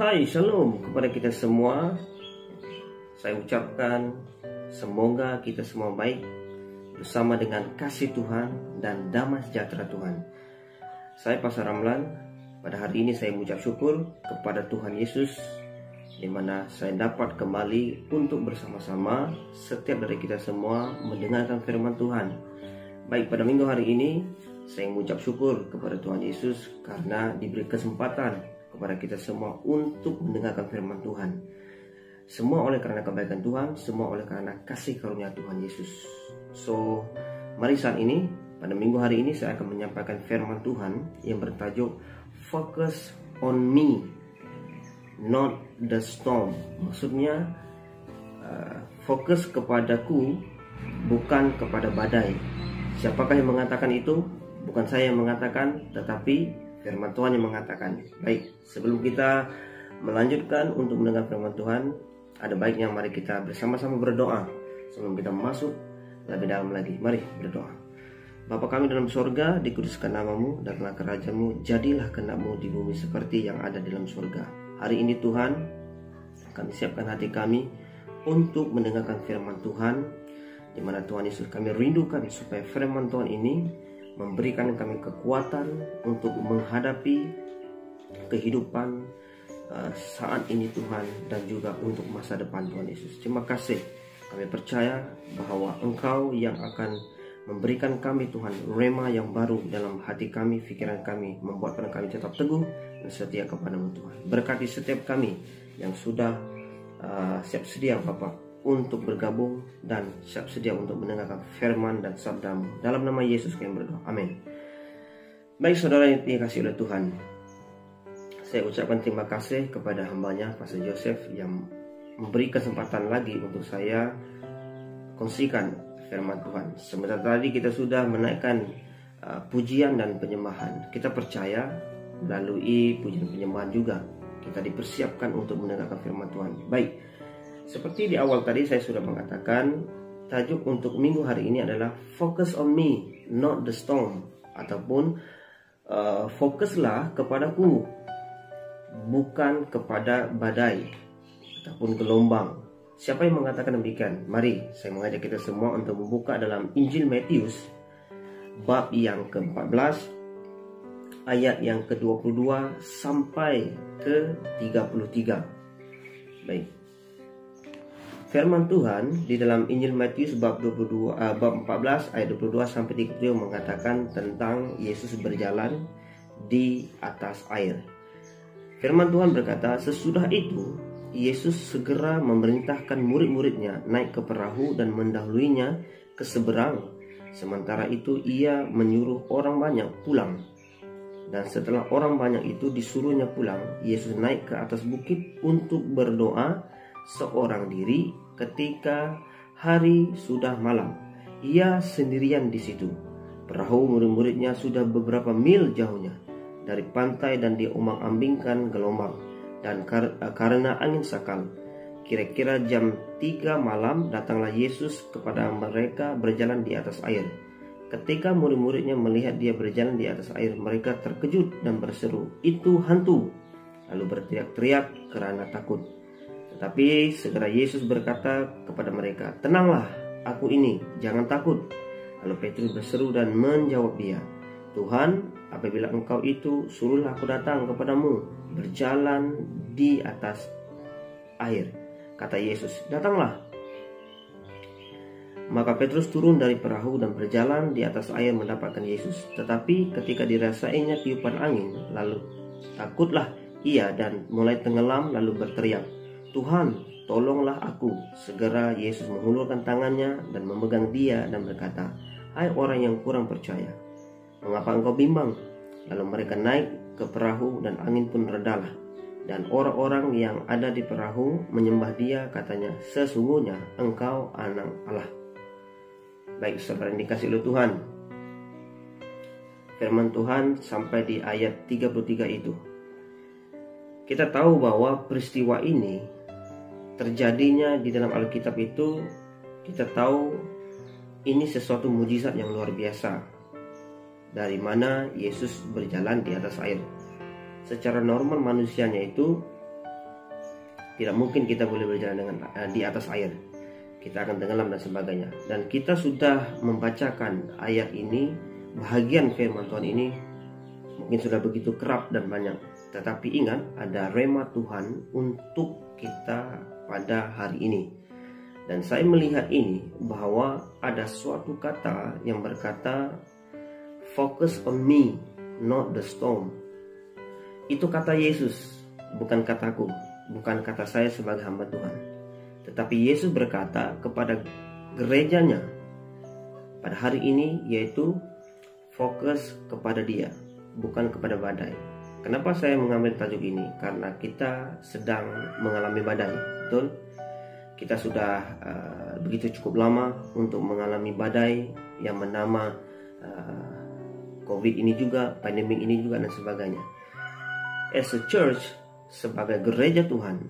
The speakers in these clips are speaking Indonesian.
Hai, shalom kepada kita semua. Saya ucapkan semoga kita semua baik bersama dengan kasih Tuhan dan damai sejahtera Tuhan. Saya Pastor Ramlan. Pada hari ini saya mengucap syukur kepada Tuhan Yesus, di mana saya dapat kembali untuk bersama-sama setiap dari kita semua mendengarkan firman Tuhan. Baik, pada minggu hari ini saya mengucap syukur kepada Tuhan Yesus karena diberi kesempatan kepada kita semua untuk mendengarkan firman Tuhan. Semua oleh karena kebaikan Tuhan, semua oleh karena kasih karunia Tuhan Yesus. So, mari saat ini, pada minggu hari ini saya akan menyampaikan firman Tuhan yang bertajuk Focus on Me, Not the Storm. Maksudnya, fokus kepadaku, bukan kepada badai. Siapakah yang mengatakan itu? Bukan saya yang mengatakan, tetapi firman Tuhan yang mengatakan. Baik, sebelum kita melanjutkan untuk mendengar firman Tuhan, ada baiknya mari kita bersama-sama berdoa sebelum kita masuk lebih dalam lagi. Mari berdoa. Bapa kami dalam sorga, dikuduskan namamu, datanglah kerajaanmu, jadilah kehendak-mu di bumi seperti yang ada di dalam sorga. Hari ini Tuhan, kami siapkan hati kami untuk mendengarkan firman Tuhan, di mana Tuhan Yesus kami rindukan supaya firman Tuhan ini memberikan kami kekuatan untuk menghadapi kehidupan saat ini Tuhan, dan juga untuk masa depan Tuhan Yesus. Terima kasih, kami percaya bahwa Engkau yang akan memberikan kami Tuhan rema yang baru dalam hati kami, pikiran kami, membuatkan kami tetap teguh dan setia kepadamu Tuhan. Berkati setiap kami yang sudah siap sedia Bapak untuk bergabung dan siap sedia untuk mendengarkan firman dan sabdamu. Dalam nama Yesus kami berdoa, amin. Baik saudara yang dikasihi oleh Tuhan, saya ucapkan terima kasih kepada hambanya Pastor Joseph yang memberi kesempatan lagi untuk saya kongsikan firman Tuhan. Sebentar tadi kita sudah menaikkan pujian dan penyembahan. Kita percaya melalui pujian penyembahan juga kita dipersiapkan untuk mendengarkan firman Tuhan. Baik, seperti di awal tadi saya sudah mengatakan, tajuk untuk minggu hari ini adalah Focus on Me, Not the Storm, ataupun fokuslah kepadaku, bukan kepada badai ataupun gelombang. Siapa yang mengatakan demikian? Mari saya mengajak kita semua untuk membuka dalam Injil Matius bab yang ke-14 ayat yang ke-22 sampai ke-33. Baik. Firman Tuhan di dalam Injil Matius bab 14 ayat 22 sampai 33 mengatakan tentang Yesus berjalan di atas air. Firman Tuhan berkata, sesudah itu Yesus segera memerintahkan murid-muridnya naik ke perahu dan mendahuluinya ke seberang. Sementara itu ia menyuruh orang banyak pulang. Dan setelah orang banyak itu disuruhnya pulang, Yesus naik ke atas bukit untuk berdoa seorang diri. Ketika hari sudah malam, ia sendirian di situ. Perahu murid-muridnya sudah beberapa mil jauhnya dari pantai dan diombang-ambingkan gelombang, dan karena angin sakal. Kira-kira jam 3 malam datanglah Yesus kepada mereka berjalan di atas air. Ketika murid-muridnya melihat dia berjalan di atas air, mereka terkejut dan berseru, "Itu hantu!" Lalu berteriak-teriak karena takut. Tetapi segera Yesus berkata kepada mereka, "Tenanglah, aku ini, jangan takut." Lalu Petrus berseru dan menjawab dia, "Tuhan, apabila engkau itu, suruhlah aku datang kepadamu berjalan di atas air." Kata Yesus, "Datanglah." Maka Petrus turun dari perahu dan berjalan di atas air mendapatkan Yesus. Tetapi ketika dirasainya tiupan angin, lalu takutlah ia dan mulai tenggelam, lalu berteriak, "Tuhan, tolonglah aku." Segera Yesus mengulurkan tangannya dan memegang dia dan berkata, "Hai orang yang kurang percaya, mengapa engkau bimbang?" Lalu mereka naik ke perahu dan angin pun redalah. Dan orang-orang yang ada di perahu menyembah dia, katanya, "Sesungguhnya engkau anak Allah." Baik saudara yang dikasihi oleh Tuhan, firman Tuhan sampai di ayat 33 itu, kita tahu bahwa peristiwa ini terjadinya di dalam Alkitab itu, kita tahu ini sesuatu mujizat yang luar biasa, dari mana Yesus berjalan di atas air. Secara normal manusianya itu Tidak mungkin kita boleh berjalan dengan di atas air. Kita akan tenggelam dan sebagainya. Dan kita sudah membacakan ayat ini, bahagian firman Tuhan ini mungkin sudah begitu kerap dan banyak. Tetapi ingat, ada rema Tuhan untuk kita pada hari ini. Dan saya melihat ini bahwa ada suatu kata yang berkata focus on me, not the storm. Itu kata Yesus, bukan kataku, bukan kata saya sebagai hamba Tuhan. Tetapi Yesus berkata kepada gerejanya pada hari ini, yaitu fokus kepada Dia, bukan kepada badai. Kenapa saya mengambil tajuk ini? Karena kita sedang mengalami badai, betul? Kita sudah begitu cukup lama untuk mengalami badai yang bernama COVID ini juga, pandemi ini juga, dan sebagainya. As a church, sebagai gereja Tuhan,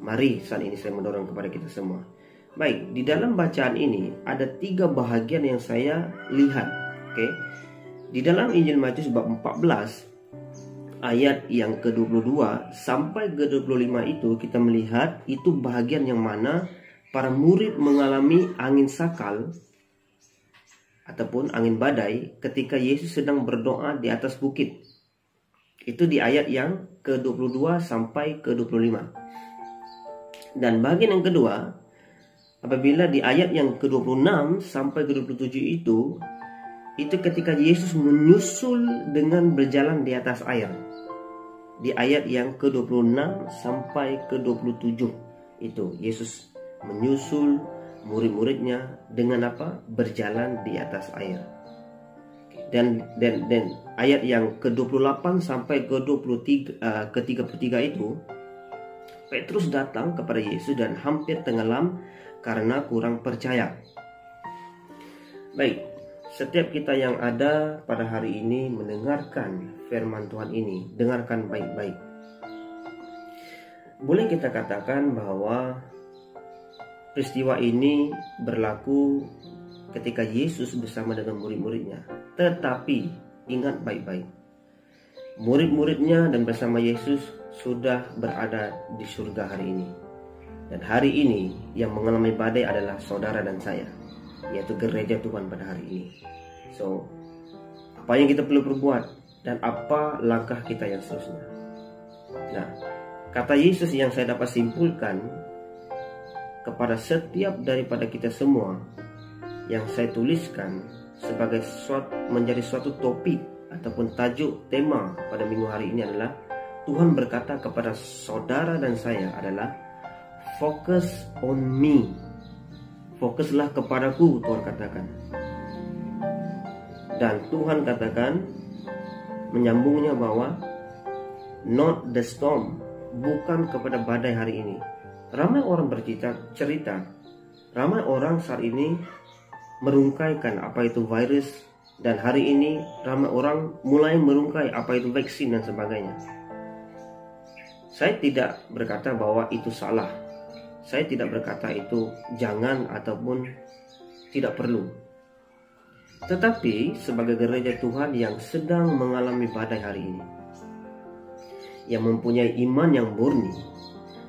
mari saat ini saya mendorong kepada kita semua. Baik, di dalam bacaan ini ada 3 bahagian yang saya lihat. Oke, di dalam Injil Matius bab 14 ayat yang ke-22 sampai ke-25 itu kita melihat itu bahagian yang mana para murid mengalami angin sakal ataupun angin badai ketika Yesus sedang berdoa di atas bukit. Itu di ayat yang ke-22 sampai ke-25. Dan bagian yang kedua, apabila di ayat yang ke-26 sampai ke-27 itu ketika Yesus menyusul dengan berjalan di atas air. Di ayat yang ke-26 sampai ke-27 itu Yesus menyusul murid-muridnya dengan apa? Berjalan di atas air. Dan ayat yang ke-28 sampai ke-33 itu Petrus datang kepada Yesus dan hampir tenggelam karena kurang percaya. Baik, setiap kita yang ada pada hari ini mendengarkan firman Tuhan ini, dengarkan baik-baik. Boleh kita katakan bahwa peristiwa ini berlaku ketika Yesus bersama dengan murid-muridnya. Tetapi ingat baik-baik, murid-muridnya dan bersama Yesus sudah berada di surga hari ini. Dan hari ini yang mengalami badai adalah saudara dan saya, yaitu gereja Tuhan pada hari ini. So, apa yang kita perlu perbuat dan apa langkah kita yang seterusnya. Nah, kata Yesus yang saya dapat simpulkan kepada setiap daripada kita semua yang saya tuliskan sebagai menjadi suatu topik ataupun tajuk tema pada minggu hari ini adalah Tuhan berkata kepada saudara dan saya adalah focus on me. Fokuslah kepadaku, Tuhan katakan. Dan Tuhan katakan menyambungnya bahwa not the storm, bukan kepada badai hari ini. Ramai orang cerita, ramai orang saat ini merungkaikan apa itu virus, dan hari ini ramai orang mulai merungkai apa itu vaksin dan sebagainya. Saya tidak berkata bahwa itu salah. Saya tidak berkata itu jangan ataupun tidak perlu. Tetapi sebagai gereja Tuhan yang sedang mengalami badai hari ini, yang mempunyai iman yang murni,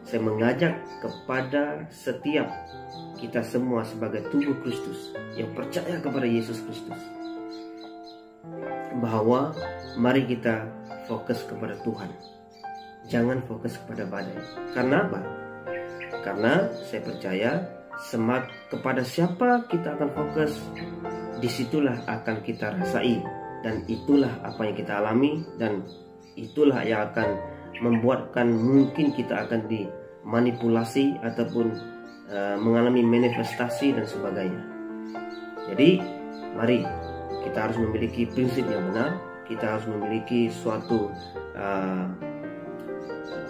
saya mengajak kepada setiap kita semua sebagai tubuh Kristus yang percaya kepada Yesus Kristus, bahwa mari kita fokus kepada Tuhan. Jangan fokus kepada badai. Karena apa? Karena saya percaya kepada siapa kita akan fokus, disitulah akan kita rasai, dan itulah apa yang kita alami, dan itulah yang akan membuatkan mungkin kita akan dimanipulasi ataupun mengalami manifestasi dan sebagainya. Jadi mari kita harus memiliki prinsip yang benar. Kita harus memiliki suatu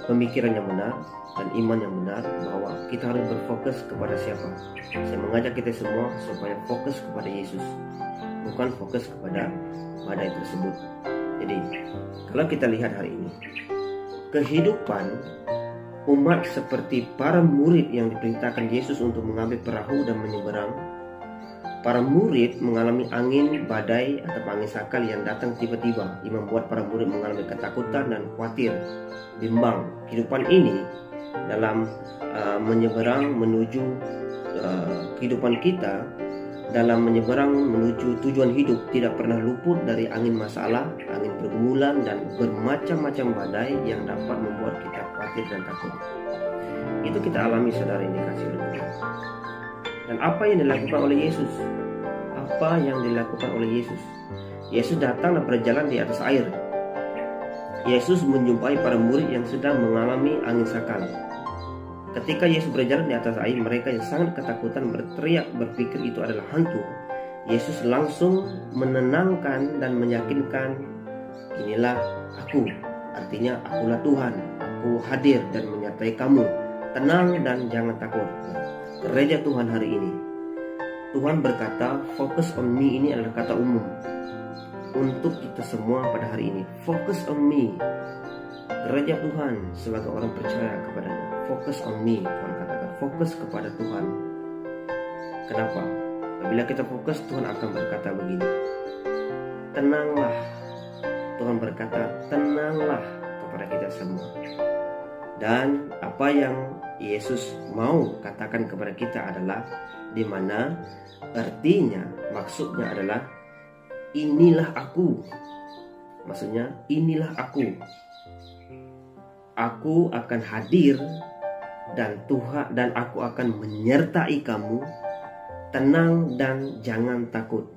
pemikiran yang benar dan iman yang benar, bahwa kita harus berfokus kepada siapa. Saya mengajak kita semua supaya fokus kepada Yesus, bukan fokus kepada badai tersebut. Jadi kalau kita lihat hari ini, kehidupan umat seperti para murid yang diperintahkan Yesus untuk mengambil perahu dan menyeberang. Para murid mengalami angin badai atau angin sakal yang datang tiba-tiba, yang membuat para murid mengalami ketakutan dan khawatir, bimbang. Kehidupan ini dalam menyeberang menuju kehidupan kita, dalam menyeberang menuju tujuan hidup, tidak pernah luput dari angin masalah, angin pergumulan, dan bermacam-macam badai yang dapat membuat kita khawatir dan takut. Itu kita alami, saudara, ini kasih oleh Tuhan. Dan apa yang dilakukan oleh Yesus? Apa yang dilakukan oleh Yesus? Yesus datang dan berjalan di atas air. Yesus menjumpai para murid yang sedang mengalami angin sakal. Ketika Yesus berjalan di atas air, mereka yang sangat ketakutan berteriak, berpikir itu adalah hantu. Yesus langsung menenangkan dan meyakinkan, inilah aku, artinya akulah Tuhan, aku hadir dan menyertai kamu. Tenang dan jangan takut. Gereja Tuhan hari ini, Tuhan berkata, focus on me ini adalah kata umum untuk kita semua pada hari ini. Focus on me. Gereja Tuhan sebagai orang percaya kepadanya, focus on me. Tuhan katakan, fokus kepada Tuhan. Kenapa? Apabila kita fokus, Tuhan akan berkata begini, tenanglah. Tuhan berkata, tenanglah kepada kita semua. Dan apa yang Yesus mau katakan kepada kita adalah, di mana artinya, maksudnya adalah, inilah aku. Maksudnya, inilah aku. Aku akan hadir dan Tuhan, dan aku akan menyertai kamu. Tenang dan jangan takut.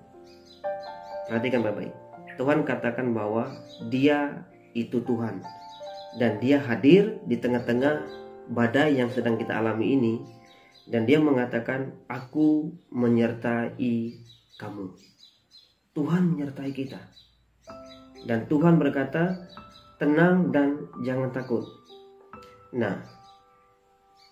Perhatikan baik-baik. Tuhan katakan bahwa Dia itu Tuhan, dan Dia hadir di tengah-tengah badai yang sedang kita alami ini, dan Dia mengatakan, aku menyertai kamu. Tuhan menyertai kita, dan Tuhan berkata, tenang dan jangan takut. Nah,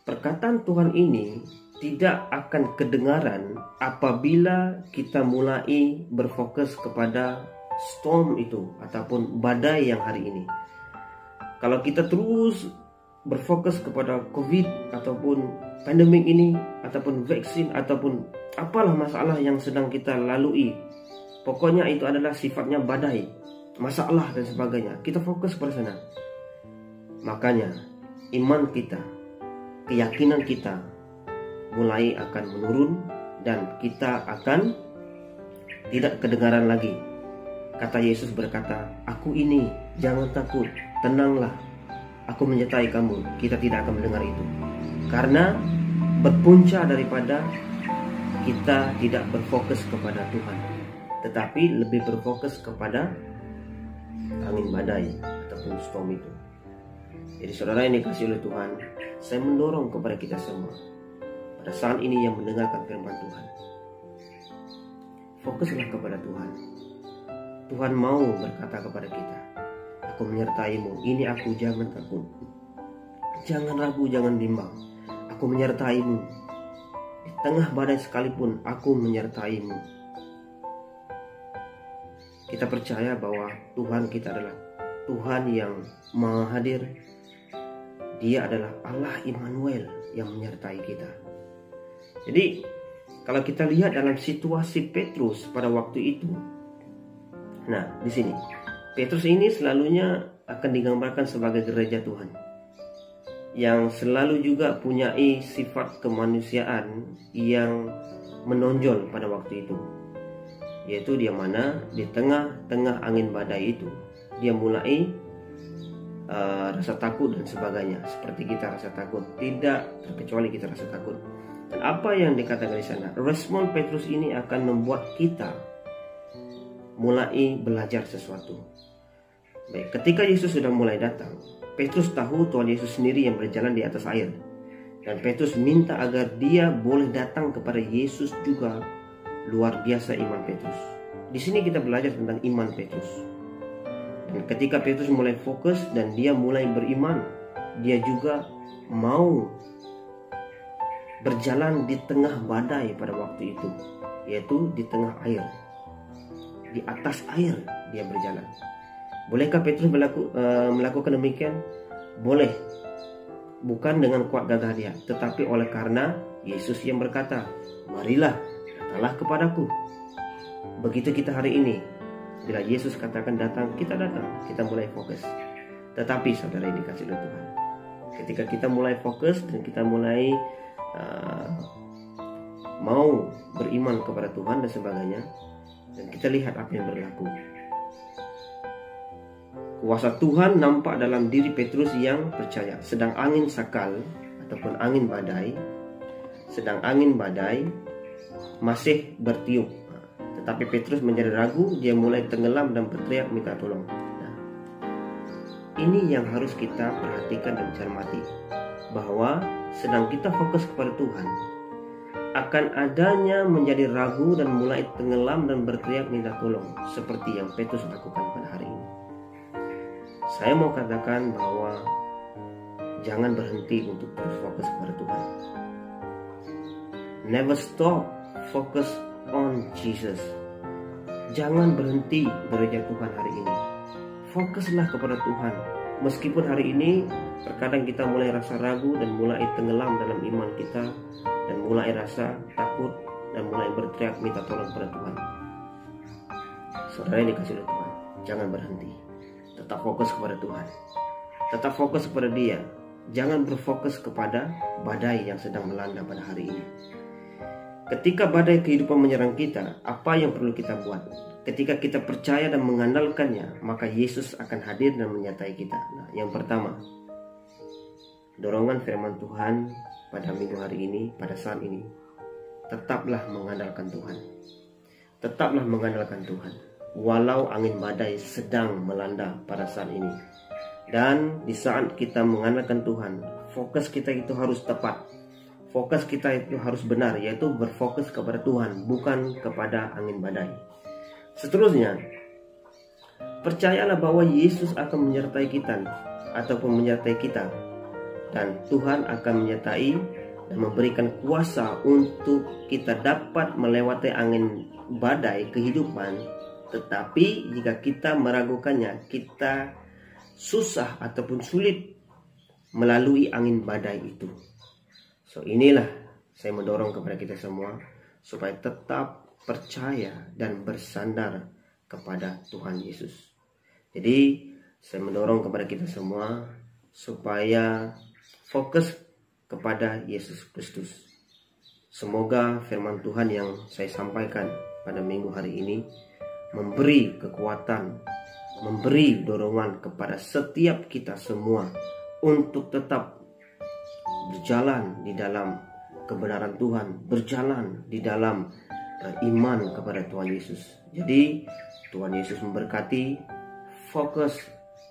perkataan Tuhan ini tidak akan kedengaran apabila kita mulai berfokus kepada storm itu ataupun badai yang hari ini. Kalau kita terus berfokus kepada COVID ataupun pandemik ini, ataupun vaksin, ataupun apalah masalah yang sedang kita lalui, pokoknya itu adalah sifatnya badai, masalah dan sebagainya, kita fokus pada sana. Makanya iman kita, keyakinan kita mulai akan menurun, dan kita akan tidak kedengaran lagi. Kata Yesus berkata, aku ini, jangan takut, tenanglah, aku menyertai kamu. Kita tidak akan mendengar itu, karena berpunca daripada kita tidak berfokus kepada Tuhan, tetapi lebih berfokus kepada angin badai ataupun storm itu. Jadi saudara ini kasih oleh Tuhan, saya mendorong kepada kita semua pada saat ini yang mendengarkan firman Tuhan, fokuslah kepada Tuhan. Tuhan mau berkata kepada kita, aku menyertaimu, ini aku, jangan takut, jangan ragu, jangan bimbang, aku menyertaimu. Di tengah badai sekalipun, aku menyertaimu. Kita percaya bahwa Tuhan kita adalah Tuhan yang Maha Hadir. Dia adalah Allah Immanuel yang menyertai kita. Jadi kalau kita lihat dalam situasi Petrus pada waktu itu, nah di sini Petrus ini selalunya akan digambarkan sebagai gereja Tuhan yang selalu juga punya sifat kemanusiaan yang menonjol pada waktu itu, yaitu dia mana di tengah-tengah angin badai itu dia mulai rasa takut dan sebagainya, seperti kita rasa takut, tidak terkecuali kita rasa takut. Dan apa yang dikatakan di sana, respon Petrus ini akan membuat kita mulai belajar sesuatu. Baik, ketika Yesus sudah mulai datang, Petrus tahu Tuhan Yesus sendiri yang berjalan di atas air, dan Petrus minta agar dia boleh datang kepada Yesus juga. Luar biasa iman Petrus. Di sini kita belajar tentang iman Petrus. Dan ketika Petrus mulai fokus dan dia mulai beriman, dia juga mau berjalan di tengah badai pada waktu itu, yaitu di tengah air, di atas air dia berjalan. Bolehkah Petrus melakukan demikian? Boleh, bukan dengan kuat gagah dia, tetapi oleh karena Yesus yang berkata, marilah, datanglah kepadaku. Begitu kita hari ini, bila Yesus katakan datang, kita datang, kita mulai fokus. Tetapi saudara ini kasih oleh Tuhan, Ketika kita mulai fokus dan kita mulai mau beriman kepada Tuhan dan sebagainya, dan kita lihat apa yang berlaku. Kuasa Tuhan nampak dalam diri Petrus yang percaya. Sedang angin sakal ataupun angin badai, masih bertiup, tetapi Petrus menjadi ragu. Dia mulai tenggelam dan berteriak minta tolong. Nah, ini yang harus kita perhatikan dan cermati, bahwa sedang kita fokus kepada Tuhan, akan adanya menjadi ragu dan mulai tenggelam dan berteriak minta tolong, seperti yang Petrus lakukan pada hari ini. Saya mau katakan bahwa jangan berhenti untuk terus fokus kepada Tuhan. Never stop focus on Jesus. Jangan berhenti bekerja Tuhan hari ini. Fokuslah kepada Tuhan. Meskipun hari ini terkadang kita mulai rasa ragu dan mulai tenggelam dalam iman kita, dan mulai rasa takut dan mulai berteriak minta tolong kepada Tuhan. Saudara yang dikasihi oleh Tuhan, jangan berhenti. Tetap fokus kepada Tuhan. Tetap fokus kepada Dia. Jangan berfokus kepada badai yang sedang melanda pada hari ini. Ketika badai kehidupan menyerang kita, apa yang perlu kita buat? Ketika kita percaya dan mengandalkannya, maka Yesus akan hadir dan menyertai kita. Nah, yang pertama, dorongan firman Tuhan pada minggu hari ini, pada saat ini, tetaplah mengandalkan Tuhan. Tetaplah mengandalkan Tuhan, walau angin badai sedang melanda pada saat ini. Dan di saat kita mengandalkan Tuhan, fokus kita itu harus tepat. Fokus kita itu harus benar, yaitu berfokus kepada Tuhan, bukan kepada angin badai. Seterusnya, percayalah bahwa Yesus akan menyertai kita ataupun menyertai kita, dan Tuhan akan menyertai dan memberikan kuasa untuk kita dapat melewati angin badai kehidupan. Tetapi jika kita meragukannya, kita susah ataupun sulit melalui angin badai itu. So, inilah saya mendorong kepada kita semua supaya tetap percaya dan bersandar kepada Tuhan Yesus. Jadi saya mendorong kepada kita semua supaya fokus kepada Yesus Kristus. Semoga firman Tuhan yang saya sampaikan pada minggu hari ini memberi kekuatan, memberi dorongan kepada setiap kita semua untuk tetap berjalan di dalam kebenaran Tuhan, berjalan di dalam iman kepada Tuhan Yesus. Jadi Tuhan Yesus memberkati. Focus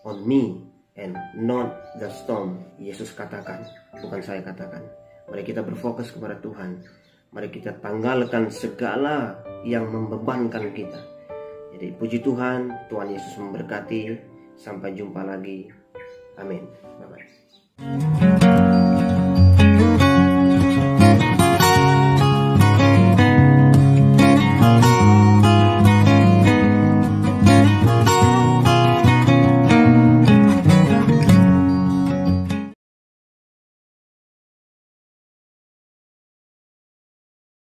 on me and not the storm. Yesus katakan, bukan saya katakan. Mari kita berfokus kepada Tuhan. Mari kita tanggalkan segala yang membebankan kita. Jadi puji Tuhan, Tuhan Yesus memberkati. Sampai jumpa lagi. Amin. Bye-bye.